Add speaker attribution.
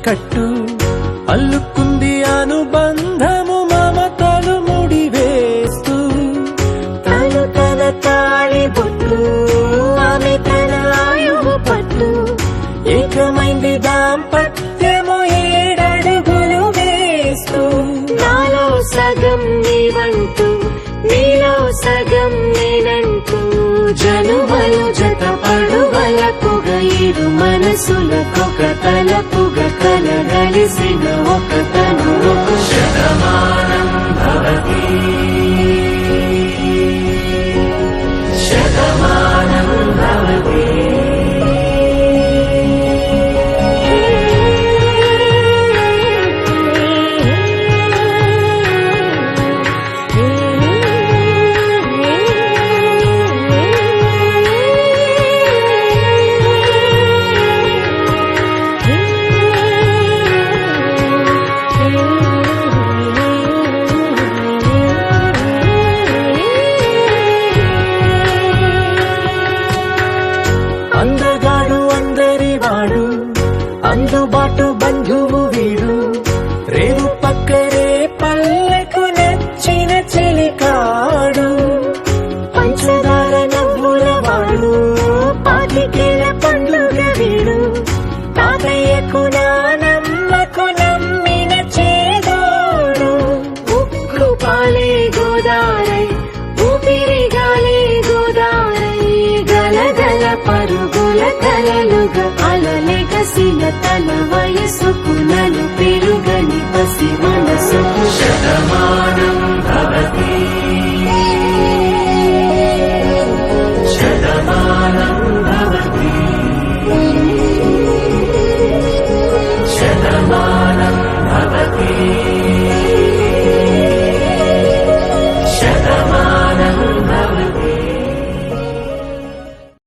Speaker 1: కట్టు అల్లుకుంది అనుబంధము మమతలు ముడివేస్తూ
Speaker 2: తను తన తాళి బొట్టు ఆమె తన ఆయువు పట్టు
Speaker 1: ఏకమైంది దాంపత్యము 7 అడుగులు వేస్తూ
Speaker 2: నాలో సగం నీవంటూ నీలో సగం నేనంటూ జనుమలు జత పడువలకుగ ఇరు మనసులకొక తలపుగ కలగలిసిన ఒక తను
Speaker 1: శతమానం భవతి శతమానం భవతి అందగాడు అందరివాడు అందుబాటు బంధువు వీడు రేవు పక్కరే పల్లెకు నచ్చిన చెలికాడు
Speaker 2: పంచదార నవ్వుల వాడు పాతికేల పండుగ వీడు తాతయ్యకు నానమ్మకు నమ్మిన చేదోడు ఉక్కు పాలే గోదారై ఊపిరి గాలే గోదారై గలగల పరుగుల కలలుగా అలలెగసిన తన వయసుకు నలు పెరుగని పసి మనసుకు
Speaker 1: శతమానం భవతి శతమానం భవతి శతమానం